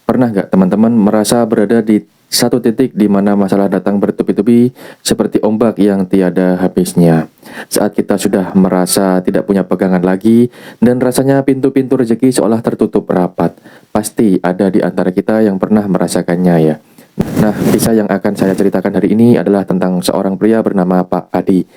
Pernah nggak teman-teman merasa berada di satu titik di mana masalah datang bertubi-tubi seperti ombak yang tiada habisnya? Saat kita sudah merasa tidak punya pegangan lagi dan rasanya pintu-pintu rezeki seolah tertutup rapat, pasti ada di antara kita yang pernah merasakannya ya. Nah, kisah yang akan saya ceritakan hari ini adalah tentang seorang pria bernama Pak Adi.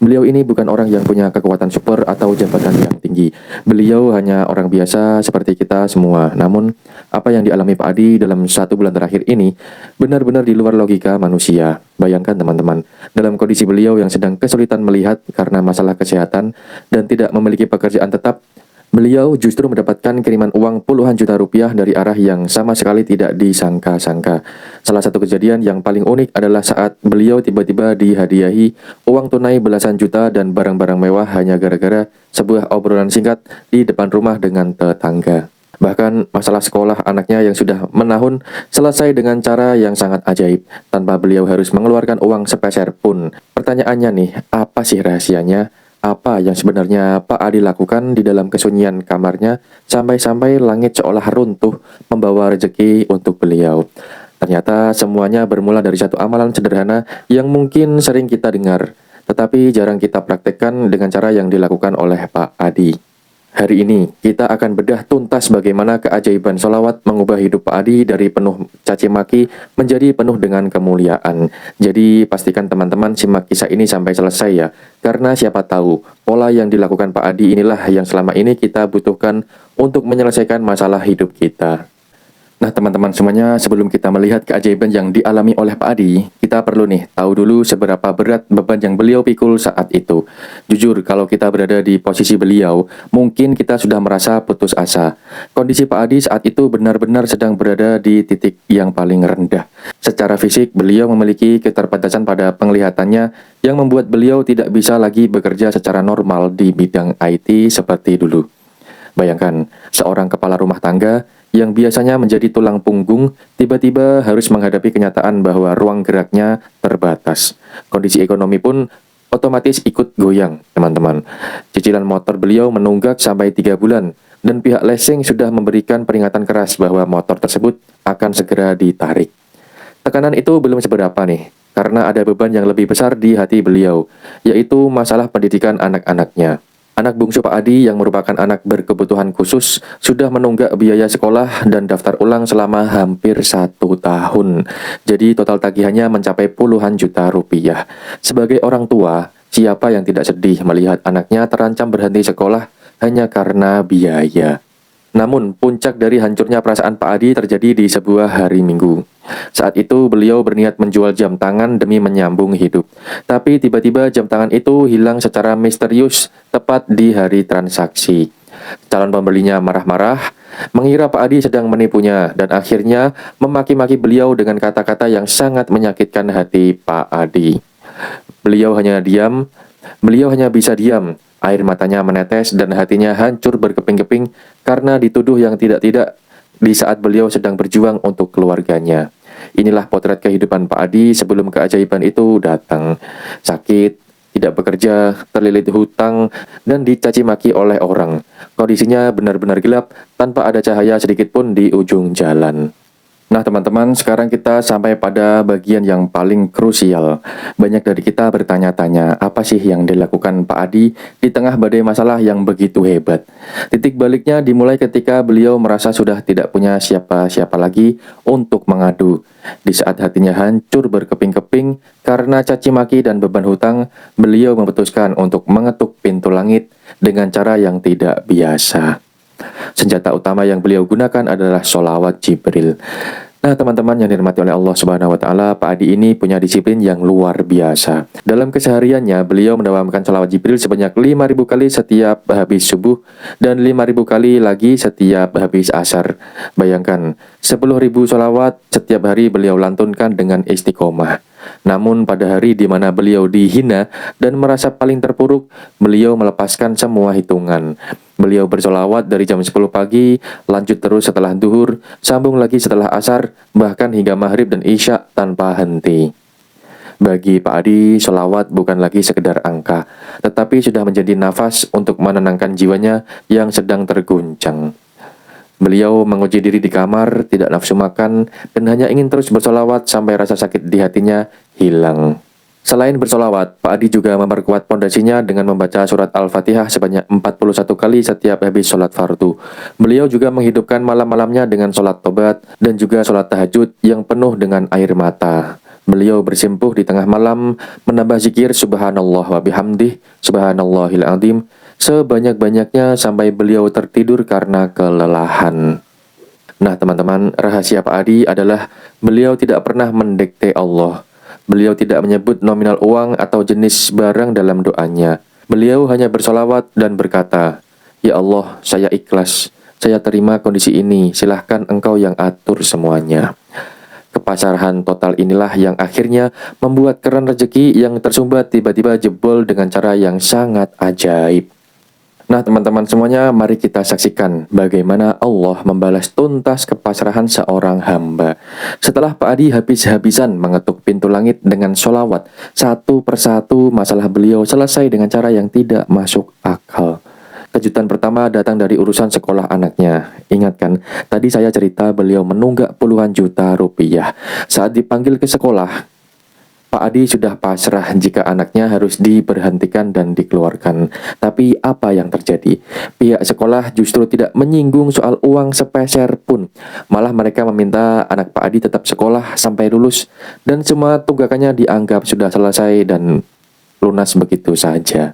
Beliau ini bukan orang yang punya kekuatan super atau jabatan yang tinggi. Beliau hanya orang biasa seperti kita semua. Namun, apa yang dialami Pak Adi dalam 1 bulan terakhir ini benar-benar di luar logika manusia. Bayangkan teman-teman, dalam kondisi beliau yang sedang kesulitan melihat karena masalah kesehatan dan tidak memiliki pekerjaan tetap, beliau justru mendapatkan kiriman uang puluhan juta rupiah dari arah yang sama sekali tidak disangka-sangka. Salah satu kejadian yang paling unik adalah saat beliau tiba-tiba dihadiahi uang tunai belasan juta dan barang-barang mewah hanya gara-gara sebuah obrolan singkat di depan rumah dengan tetangga. Bahkan masalah sekolah anaknya yang sudah menahun selesai dengan cara yang sangat ajaib, tanpa beliau harus mengeluarkan uang sepeser pun. Pertanyaannya nih, apa sih rahasianya? Apa yang sebenarnya Pak Adi lakukan di dalam kesunyian kamarnya sampai-sampai langit seolah runtuh membawa rezeki untuk beliau? Ternyata semuanya bermula dari satu amalan sederhana yang mungkin sering kita dengar, tetapi jarang kita praktekkan dengan cara yang dilakukan oleh Pak Adi. Hari ini kita akan bedah tuntas bagaimana keajaiban sholawat mengubah hidup Pak Adi dari penuh caci maki menjadi penuh dengan kemuliaan. Jadi pastikan teman-teman simak kisah ini sampai selesai ya, karena siapa tahu pola yang dilakukan Pak Adi inilah yang selama ini kita butuhkan untuk menyelesaikan masalah hidup kita. Nah teman-teman semuanya, sebelum kita melihat keajaiban yang dialami oleh Pak Adi, kita perlu nih tahu dulu seberapa berat beban yang beliau pikul saat itu. Jujur, kalau kita berada di posisi beliau, mungkin kita sudah merasa putus asa. Kondisi Pak Adi saat itu benar-benar sedang berada di titik yang paling rendah. Secara fisik, beliau memiliki keterbatasan pada penglihatannya yang membuat beliau tidak bisa lagi bekerja secara normal di bidang IT seperti dulu. Bayangkan, seorang kepala rumah tangga yang biasanya menjadi tulang punggung, tiba-tiba harus menghadapi kenyataan bahwa ruang geraknya terbatas. Kondisi ekonomi pun otomatis ikut goyang, teman-teman. Cicilan motor beliau menunggak sampai 3 bulan, dan pihak leasing sudah memberikan peringatan keras bahwa motor tersebut akan segera ditarik. Tekanan itu belum seberapa nih, karena ada beban yang lebih besar di hati beliau, yaitu masalah pendidikan anak-anaknya. Anak bungsu Pak Adi yang merupakan anak berkebutuhan khusus sudah menunggak biaya sekolah dan daftar ulang selama hampir 1 tahun. Jadi total tagihannya mencapai puluhan juta rupiah. Sebagai orang tua, siapa yang tidak sedih melihat anaknya terancam berhenti sekolah hanya karena biaya? Namun, puncak dari hancurnya perasaan Pak Adi terjadi di sebuah hari Minggu. Saat itu, beliau berniat menjual jam tangan demi menyambung hidup. Tapi tiba-tiba jam tangan itu hilang secara misterius tepat di hari transaksi. Calon pembelinya marah-marah, mengira Pak Adi sedang menipunya, dan akhirnya memaki-maki beliau dengan kata-kata yang sangat menyakitkan hati Pak Adi. Beliau hanya diam, beliau hanya bisa diam. Air matanya menetes dan hatinya hancur berkeping-keping karena dituduh yang tidak-tidak di saat beliau sedang berjuang untuk keluarganya. Inilah potret kehidupan Pak Adi sebelum keajaiban itu datang. Sakit, tidak bekerja, terlilit hutang, dan dicaci maki oleh orang. Kondisinya benar-benar gelap tanpa ada cahaya sedikit pun di ujung jalan. Nah teman-teman, sekarang kita sampai pada bagian yang paling krusial. Banyak dari kita bertanya-tanya, apa sih yang dilakukan Pak Adi di tengah badai masalah yang begitu hebat? Titik baliknya dimulai ketika beliau merasa sudah tidak punya siapa-siapa lagi untuk mengadu. Di saat hatinya hancur berkeping-keping karena caci maki dan beban hutang, beliau memutuskan untuk mengetuk pintu langit dengan cara yang tidak biasa. Senjata utama yang beliau gunakan adalah sholawat Jibril. Nah teman-teman yang dirahmati oleh Allah Subhanahu wa Ta'ala, Pak Adi ini punya disiplin yang luar biasa. Dalam kesehariannya, beliau mendawamkan sholawat Jibril sebanyak 5.000 kali setiap habis subuh dan 5.000 kali lagi setiap habis asar. Bayangkan, 10.000 sholawat setiap hari beliau lantunkan dengan istiqomah. Namun pada hari di mana beliau dihina dan merasa paling terpuruk, beliau melepaskan semua hitungan. Beliau bersolawat dari jam 10 pagi, lanjut terus setelah duhur, sambung lagi setelah asar, bahkan hingga maghrib dan isya tanpa henti. Bagi Pak Adi, solawat bukan lagi sekedar angka, tetapi sudah menjadi nafas untuk menenangkan jiwanya yang sedang terguncang. Beliau menguji diri di kamar, tidak nafsu makan, dan hanya ingin terus bersolawat sampai rasa sakit di hatinya hilang. Selain bersolawat, Pak Adi juga memperkuat pondasinya dengan membaca surat Al-Fatihah sebanyak 41 kali setiap habis sholat fardu. Beliau juga menghidupkan malam-malamnya dengan sholat tobat dan juga sholat tahajud yang penuh dengan air mata. Beliau bersimpuh di tengah malam, menambah zikir subhanallah wa bihamdih, subhanallahil azim, sebanyak-banyaknya sampai beliau tertidur karena kelelahan. Nah teman-teman, rahasia Pak Adi adalah beliau tidak pernah mendikte Allah. Beliau tidak menyebut nominal uang atau jenis barang dalam doanya. Beliau hanya bersolawat dan berkata, "Ya Allah, saya ikhlas. Saya terima kondisi ini. Silahkan Engkau yang atur semuanya." Kepasrahan total inilah yang akhirnya membuat keran rezeki yang tersumbat tiba-tiba jebol dengan cara yang sangat ajaib. Nah teman-teman semuanya, mari kita saksikan bagaimana Allah membalas tuntas kepasrahan seorang hamba. Setelah Pak Adi habis-habisan mengetuk pintu langit dengan sholawat, satu persatu masalah beliau selesai dengan cara yang tidak masuk akal. Kejutan pertama datang dari urusan sekolah anaknya. Ingat kan, tadi saya cerita beliau menunggak puluhan juta rupiah. Saat dipanggil ke sekolah, Pak Adi sudah pasrah jika anaknya harus diberhentikan dan dikeluarkan. Tapi apa yang terjadi? Pihak sekolah justru tidak menyinggung soal uang sepeser pun. Malah mereka meminta anak Pak Adi tetap sekolah sampai lulus. Dan semua tunggakannya dianggap sudah selesai dan lunas begitu saja.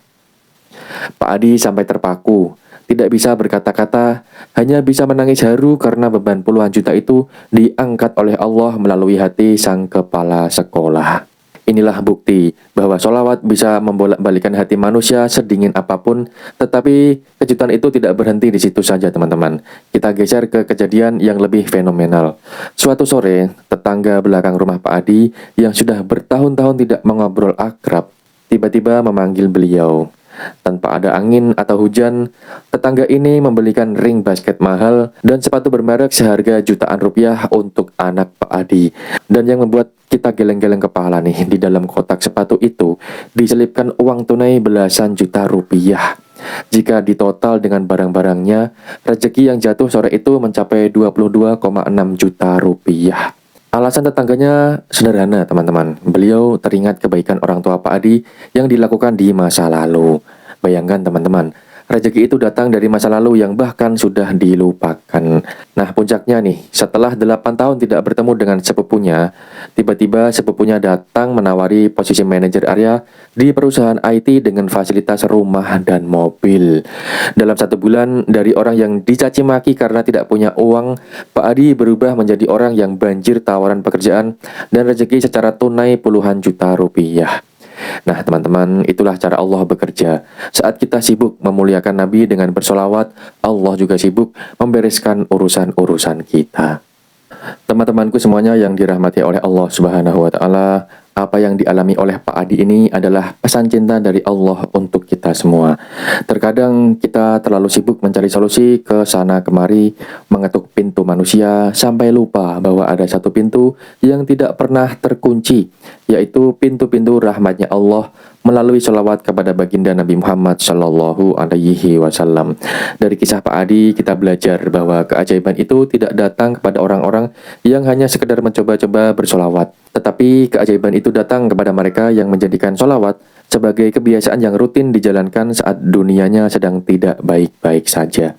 Pak Adi sampai terpaku. Tidak bisa berkata-kata, hanya bisa menangis haru karena beban puluhan juta itu diangkat oleh Allah melalui hati sang kepala sekolah. Inilah bukti bahwa sholawat bisa membolak-balikan hati manusia sedingin apapun, tetapi kejutan itu tidak berhenti di situ saja teman-teman. Kita geser ke kejadian yang lebih fenomenal. Suatu sore, tetangga belakang rumah Pak Adi yang sudah bertahun-tahun tidak mengobrol akrab, tiba-tiba memanggil beliau. Tanpa ada angin atau hujan, tetangga ini membelikan ring basket mahal dan sepatu bermerek seharga jutaan rupiah untuk anak Pak Adi. Dan yang membuat kita geleng-geleng kepala nih, di dalam kotak sepatu itu diselipkan uang tunai belasan juta rupiah. Jika ditotal dengan barang-barangnya, rezeki yang jatuh sore itu mencapai 22,6 juta rupiah. Alasan tetangganya sederhana teman-teman. Beliau teringat kebaikan orang tua Pak Adi yang dilakukan di masa lalu. Bayangkan teman-teman, rezeki itu datang dari masa lalu yang bahkan sudah dilupakan. Nah puncaknya nih, setelah 8 tahun tidak bertemu dengan sepupunya, tiba-tiba sepupunya datang menawari posisi manajer area di perusahaan IT dengan fasilitas rumah dan mobil. Dalam 1 bulan, dari orang yang dicaci maki karena tidak punya uang, Pak Adi berubah menjadi orang yang banjir tawaran pekerjaan dan rezeki secara tunai puluhan juta rupiah. Nah teman-teman, itulah cara Allah bekerja. Saat kita sibuk memuliakan Nabi dengan bersolawat, Allah juga sibuk membereskan urusan-urusan kita. Teman-temanku semuanya yang dirahmati oleh Allah Subhanahu wa Ta'ala, apa yang dialami oleh Pak Adi ini adalah pesan cinta dari Allah untuk kita semua. Terkadang kita terlalu sibuk mencari solusi ke sana kemari, mengetuk pintu manusia, sampai lupa bahwa ada satu pintu yang tidak pernah terkunci, yaitu pintu-pintu rahmatnya Allah melalui sholawat kepada baginda Nabi Muhammad Sallallahu Alaihi Wasallam. Dari kisah Pak Adi kita belajar bahwa keajaiban itu tidak datang kepada orang-orang yang hanya sekedar mencoba-coba bersolawat, tetapi keajaiban itu datang kepada mereka yang menjadikan sholawat sebagai kebiasaan yang rutin dijalankan saat dunianya sedang tidak baik-baik saja.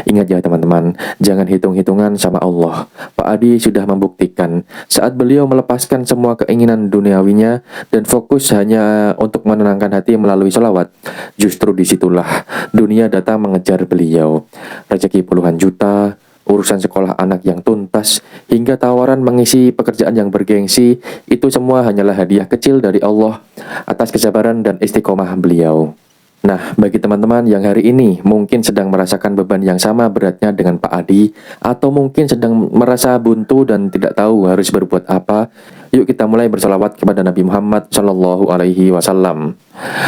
Ingat ya teman-teman, jangan hitung-hitungan sama Allah. Pak Adi sudah membuktikan saat beliau melepaskan semua keinginan duniawinya dan fokus hanya untuk menenangkan hati melalui sholawat. Justru disitulah dunia datang mengejar beliau. Rezeki puluhan juta, urusan sekolah anak yang tuntas, hingga tawaran mengisi pekerjaan yang bergengsi, itu semua hanyalah hadiah kecil dari Allah atas kesabaran dan istiqomah beliau. Nah, bagi teman-teman yang hari ini mungkin sedang merasakan beban yang sama beratnya dengan Pak Adi, atau mungkin sedang merasa buntu dan tidak tahu harus berbuat apa, yuk kita mulai bersolawat kepada Nabi Muhammad Sallallahu Alaihi Wasallam.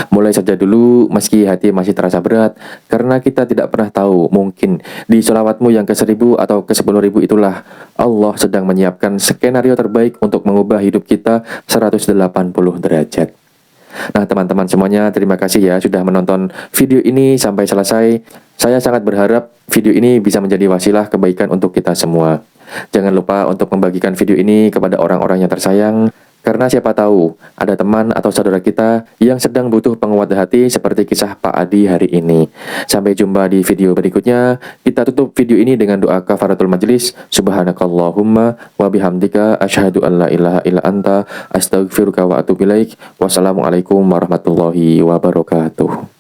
Mulai saja dulu meski hati masih terasa berat, karena kita tidak pernah tahu, mungkin di solawatmu yang ke-1000 atau ke-10.000 itulah Allah sedang menyiapkan skenario terbaik untuk mengubah hidup kita 180 derajat. Nah, teman-teman semuanya, terima kasih ya sudah menonton video ini sampai selesai. Saya sangat berharap video ini bisa menjadi wasilah kebaikan untuk kita semua. Jangan lupa untuk membagikan video ini kepada orang-orang yang tersayang, karena siapa tahu ada teman atau saudara kita yang sedang butuh penguat hati seperti kisah Pak Adi hari ini. Sampai jumpa di video berikutnya. Kita tutup video ini dengan doa kafaratul majlis. Subhanakallahumma wa bihamdika asyhadu an la ilaha illa anta astaghfiruka wa atubu ilaik. Wassalamualaikum warahmatullahi wabarakatuh.